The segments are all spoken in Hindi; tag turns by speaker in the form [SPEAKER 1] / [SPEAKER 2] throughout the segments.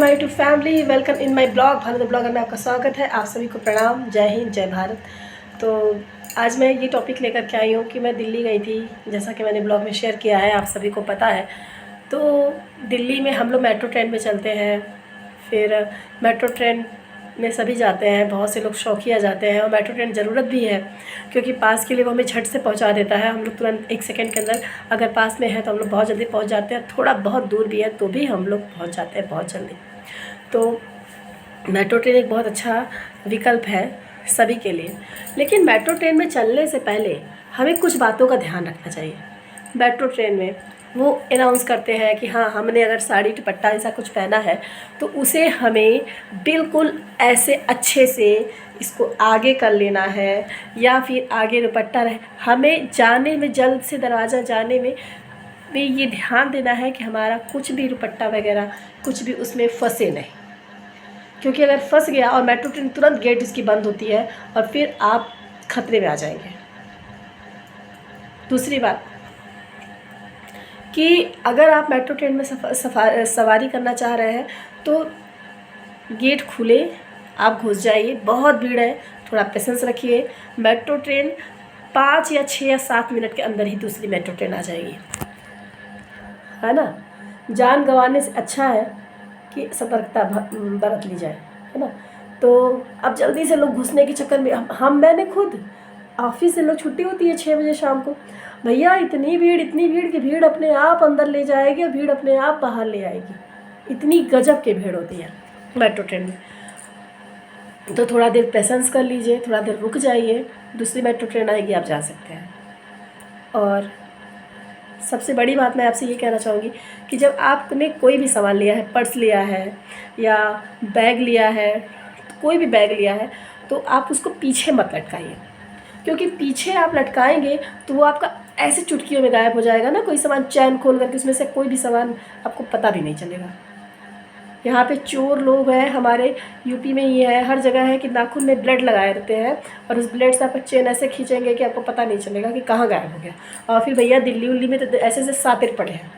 [SPEAKER 1] My to family, welcome in my blog. Bharat blogger में आपका स्वागत है। आप सभी को प्रणाम, जय हिंद, जय भारत। तो आज मैं ये टॉपिक लेकर के आई हूँ कि मैं दिल्ली गई थी, जैसा कि मैंने ब्लॉग में शेयर किया है, आप सभी को पता है। तो दिल्ली में हम लोग मेट्रो ट्रेन में चलते हैं, फिर मेट्रो ट्रेन में सभी जाते हैं, बहुत से लोग शौकिया जाते हैं और मेट्रो ट्रेन ज़रूरत भी है क्योंकि पास के लिए वो हमें झट से पहुंचा देता है। हम लोग तुरंत 1 सेकंड के अंदर, अगर पास में है तो हम लोग बहुत जल्दी पहुंच जाते हैं, थोड़ा बहुत दूर भी है तो भी हम लोग पहुंच जाते हैं बहुत जल्दी। तो मेट्रो ट्रेन एक बहुत अच्छा विकल्प है सभी के लिए। लेकिन मेट्रो ट्रेन में चलने से पहले हमें कुछ बातों का ध्यान रखना चाहिए। मेट्रो ट्रेन में वो अनाउंस करते हैं कि हाँ, हमने अगर साड़ी दुपट्टा ऐसा कुछ पहना है तो उसे हमें बिल्कुल ऐसे अच्छे से इसको आगे कर लेना है, या फिर आगे दुपट्टा रहे। हमें जाने में, जल्द से दरवाज़ा जाने में भी ये ध्यान देना है कि हमारा कुछ भी दुपट्टा वगैरह कुछ भी उसमें फंसे नहीं, क्योंकि अगर फंस गया और मेट्रो ट्रेन तुरंत गेट इसकी बंद होती है और फिर आप खतरे में आ जाएंगे। दूसरी बात कि अगर आप मेट्रो ट्रेन में सवारी करना चाह रहे हैं तो गेट खुले, आप घुस जाइए, बहुत भीड़ है, थोड़ा पेशेंस रखिए। मेट्रो ट्रेन 5 या 6 या 7 मिनट के अंदर ही दूसरी मेट्रो ट्रेन आ जाएगी, है ना। जान गंवाने से अच्छा है कि सतर्कता बरत ली जाए, है ना। तो अब जल्दी से लोग घुसने के चक्कर में मैंने खुद ऑफिस से लोग, छुट्टी होती है 6 बजे शाम को, भैया इतनी भीड़ की भीड़ अपने आप अंदर ले जाएगी और भीड़ अपने आप बाहर ले आएगी। इतनी गजब की भीड़ होती है मेट्रो ट्रेन में। तो थोड़ा देर पेशेंस कर लीजिए, थोड़ा देर रुक जाइए, दूसरी मेट्रो ट्रेन आएगी, आप जा सकते हैं। और सबसे बड़ी बात मैं आपसे ये कहना चाहूँगी कि जब आपने कोई भी सामान लिया है, पर्स लिया है या बैग लिया है, कोई भी बैग लिया है, तो आप उसको पीछे मत लटकाइए, क्योंकि पीछे आप लटकाएंगे तो वो आपका ऐसे चुटकियों में गायब हो जाएगा ना। कोई सामान चैन खोल करके उसमें से कोई भी सामान आपको पता भी नहीं चलेगा। यहाँ पे चोर लोग हैं, हमारे यूपी में ये है, हर जगह है कि नाखून में ब्लेड लगाए रहते हैं और उस ब्लेड से आपका चेन ऐसे खींचेंगे कि आपको पता नहीं चलेगा कि कहाँ गायब हो गया। और फिर भैया दिल्ली उल्ली में तो ऐसे ऐसे सातिर पड़े हैं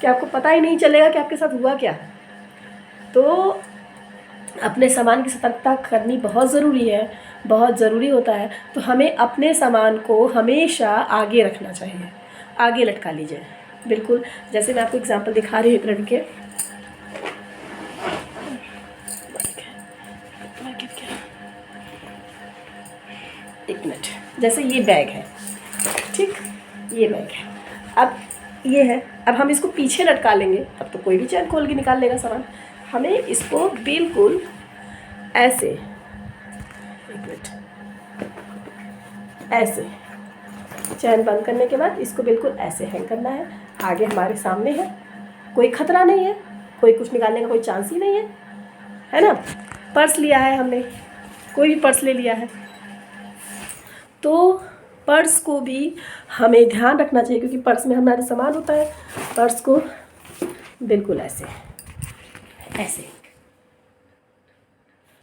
[SPEAKER 1] कि आपको पता ही नहीं चलेगा कि आपके साथ हुआ क्या। तो अपने सामान की सतर्कता करनी बहुत ज़रूरी है, बहुत ज़रूरी होता है। तो हमें अपने सामान को हमेशा आगे रखना चाहिए, आगे लटका लीजिए बिल्कुल। जैसे मैं आपको एग्जांपल दिखा रही हूँ, एक लड़के, एक मिनट, जैसे ये बैग है, ठीक, ये बैग है, अब ये है, अब हम इसको पीछे लटका लेंगे, अब तो कोई भी चैन खोल के निकाल लेगा सामान। हमें इसको बिल्कुल ऐसे, एक मिनट, ऐसे चैन बंद करने के बाद इसको बिल्कुल ऐसे हैंग करना है। आगे हमारे सामने है, कोई खतरा नहीं है, कोई कुछ निकालने का कोई चांस ही नहीं है ना। पर्स लिया है हमने, कोई भी पर्स ले लिया है, तो पर्स को भी हमें ध्यान रखना चाहिए, क्योंकि पर्स में हमारा सामान होता है। पर्स को बिल्कुल ऐसे ऐसे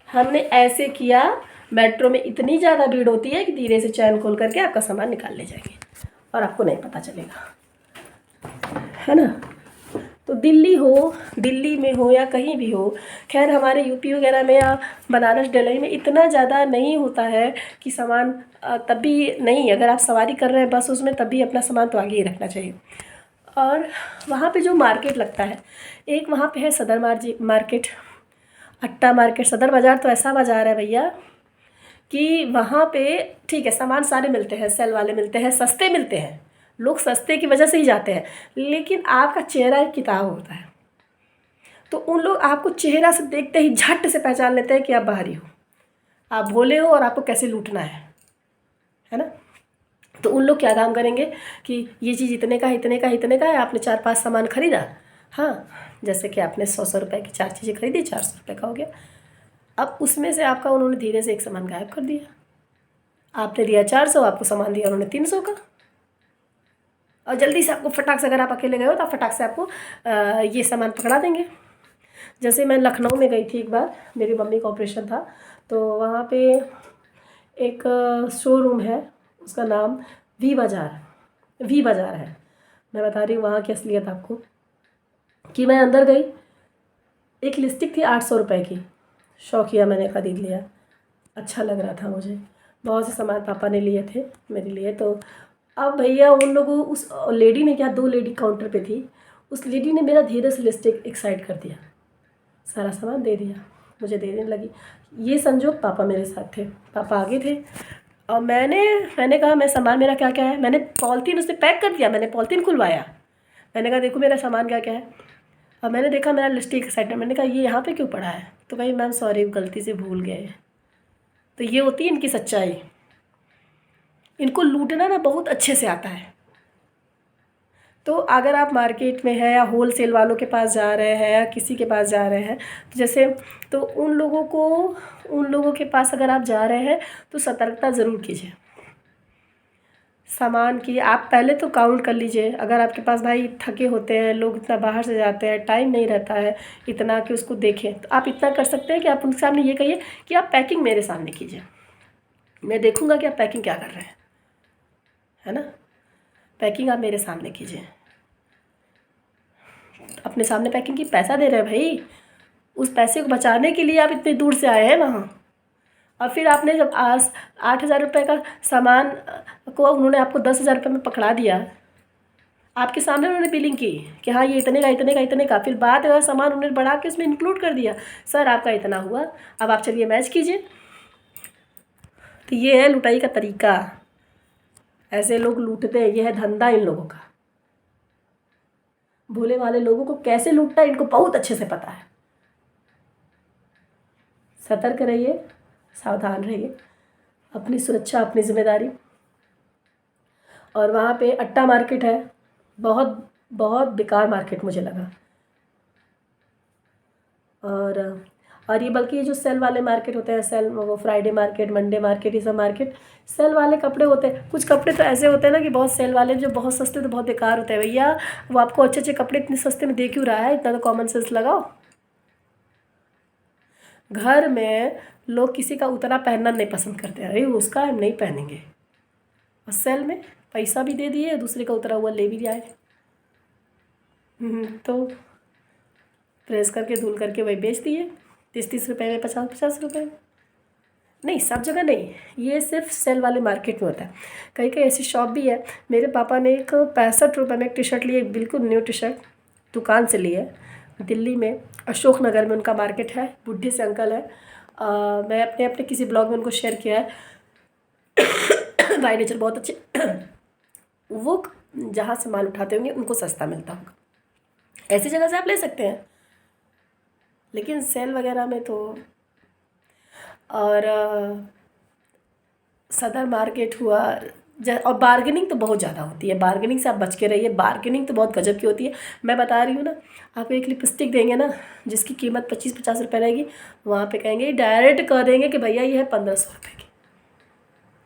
[SPEAKER 1] हमने ऐसे किया। मेट्रो में इतनी ज़्यादा भीड़ होती है कि धीरे से चैन खोल करके आपका सामान निकाल ले जाएंगे और आपको नहीं पता चलेगा, है ना। तो दिल्ली में हो या कहीं भी हो, खैर हमारे यूपी वगैरह में या बनारस दिल्ली में इतना ज़्यादा नहीं होता है कि सामान, तब भी नहीं, अगर आप सवारी कर रहे हैं बस उसमें, तब भी अपना सामान तो आगे ही रखना चाहिए। और वहाँ पे जो मार्केट लगता है, एक वहाँ पे है सदर मार्केट, अट्टा मार्केट, सदर बाज़ार तो ऐसा बाज़ार है भैया कि वहाँ पे ठीक है, सामान सारे मिलते हैं, सेल वाले मिलते हैं, सस्ते मिलते हैं, लोग सस्ते की वजह से ही जाते हैं। लेकिन आपका चेहरा एक किताब होता है, तो उन लोग आपको चेहरा से देखते ही झट से पहचान लेते हैं कि आप बाहरी हो, आप भोले हो और आपको कैसे लूटना है ना। तो उन लोग क्या काम करेंगे कि ये चीज़ इतने का है, आपने 4-5 सामान खरीदा, हाँ, जैसे कि आपने 100 रुपये की 4 चीज़ें खरीदी, 400 रुपये का हो गया। अब उसमें से आपका उन्होंने धीरे से एक सामान गायब कर दिया, आपने दिया 400, आपको सामान दिया उन्होंने 300 का। और जल्दी से आपको फटाक से, अगर आप अकेले गए हो तो फटाक से आपको ये सामान पकड़ा देंगे। जैसे मैं लखनऊ में गई थी एक बार, मेरी मम्मी का ऑपरेशन था, तो वहाँ पे एक शोरूम है, उसका नाम वी बाज़ार है। मैं बता रही हूँ वहाँ की असलियत आपको, कि मैं अंदर गई, एक लिपस्टिक थी 800 रुपये की, शौकिया मैंने ख़रीद लिया, अच्छा लग रहा था मुझे। बहुत से सामान पापा ने लिए थे मेरे लिए। तो अब भैया उन लोगों, उस लेडी ने क्या, 2 लेडी काउंटर पे थी, उस लेडी ने मेरा धीरे से लिपस्टिक एक साइड कर दिया, सारा सामान दे दिया, मुझे देने लगी। ये संजोग पापा मेरे साथ थे, पापा आगे थे और मैंने कहा मैं सामान मेरा क्या क्या है, मैंने पॉलिथीन उसने पैक कर दिया, मैंने पॉलिथीन खुलवाया, मैंने कहा देखो मेरा सामान क्या क्या है। अब मैंने देखा मेरा लिपस्टिक साइड में, मैंने कहा ये यहाँ पे क्यों पड़ा है, तो भाई मैम सॉरी गलती से भूल गए। तो ये होती है इनकी सच्चाई, इनको लूटना ना बहुत अच्छे से आता है। तो अगर आप मार्केट में हैं या होल सेल वालों के पास जा रहे हैं या किसी के पास जा रहे हैं, तो जैसे तो उन लोगों के पास अगर आप जा रहे हैं तो सतर्कता ज़रूर कीजिए। सामान की आप पहले तो काउंट कर लीजिए। अगर आपके पास भाई थके होते हैं लोग, इतना बाहर से जाते हैं, टाइम नहीं रहता है इतना कि उसको देखें, तो आप इतना कर सकते हैं कि आप उनके सामने ये कहिए कि आप पैकिंग मेरे सामने कीजिए, मैं देखूँगा कि आप पैकिंग क्या कर रहे हैं, है ना। पैकिंग आप मेरे सामने कीजिए, अपने सामने पैकिंग की, पैसा दे रहे हैं भाई, उस पैसे को बचाने के लिए आप इतनी दूर से आए हैं वहाँ। और फिर आपने जब 8,000 रुपये का सामान को उन्होंने आपको 10,000 रुपये में पकड़ा दिया, आपके सामने उन्होंने बिलिंग की कि हाँ ये इतने का इतने का इतने का, फिर बाद में सामान उन्होंने बढ़ा के उसमें इंक्लूड कर दिया, सर आपका इतना हुआ, अब आप चलिए मैच कीजिए। तो ये है लुटाई का तरीका, ऐसे लोग लूटते हैं, ये है धंधा इन लोगों का। भोले वाले लोगों को कैसे लूटना है इनको बहुत अच्छे से पता है। सतर्क रहिए, सावधान रहिए, अपनी सुरक्षा अपनी जिम्मेदारी। और वहाँ पे अट्टा मार्केट है, बहुत बहुत बेकार मार्केट मुझे लगा। और ये बल्कि ये जो सेल वाले मार्केट होते हैं, सेल वो फ्राइडे मार्केट, मंडे मार्केट, ये सब मार्केट सेल वाले कपड़े होते हैं। कुछ कपड़े तो ऐसे होते हैं ना कि बहुत सेल वाले जो बहुत सस्ते तो बहुत बेकार होते हैं। भैया वो आपको अच्छे अच्छे कपड़े इतने सस्ते में दे क्यों रहा है, इतना तो कॉमन सेंस लगाओ। घर में लोग किसी का उतना पहनना नहीं पसंद करते हैं, अरे उसका हम नहीं पहनेंगे, और सेल में पैसा भी दे दिए, दूसरे का उतरा हुआ ले भी जाए। तो प्रेस करके धुल करके वही बेच दिए 30-30 रुपये में, 50-50 रुपये में। नहीं, सब जगह नहीं, ये सिर्फ सेल वाले मार्केट में होता है। कहीं कहीं ऐसी शॉप भी है। मेरे पापा ने एक 65 रुपये में एक टी शर्ट ली, एक बिल्कुल न्यू टी शर्ट दुकान से ली है, दिल्ली में अशोक नगर में उनका मार्केट है। बुढ़े से अंकल है, मैं अपने किसी ब्लॉग में उनको शेयर किया है। बाय नेचर बहुत अच्छे, वो जहाँ से माल उठाते होंगे उनको सस्ता मिलता होगा, ऐसी जगह से आप ले सकते हैं। लेकिन सेल वगैरह में तो, और सदर मार्केट हुआ, और बार्गेनिंग तो बहुत ज़्यादा होती है, बार्गेनिंग से आप बच के रहिए। बार्गेनिंग तो बहुत गजब की होती है, मैं बता रही हूँ ना। आपको एक लिपस्टिक देंगे ना जिसकी कीमत 25-50 रुपये रहेगी, वहाँ पे कहेंगे डायरेक्ट कह देंगे कि भैया ये है 1500 रुपये की।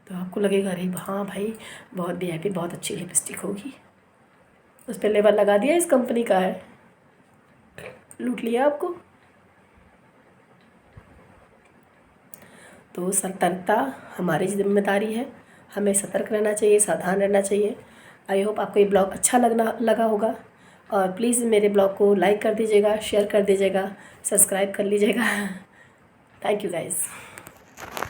[SPEAKER 1] तो आपको लगेगा अरे हाँ भाई बहुत VIP, बहुत अच्छी लिपस्टिक होगी, उस पर लेबल लगा दिया इस कंपनी का है, लूट लिया आपको। तो सतर्कता हमारी जिम्मेदारी है, हमें सतर्क रहना चाहिए, सावधान रहना चाहिए। आई होप आपको ये ब्लॉग अच्छा लगा होगा, और प्लीज़ मेरे ब्लॉग को लाइक कर दीजिएगा, शेयर कर दीजिएगा, सब्सक्राइब कर लीजिएगा। Thank you guys.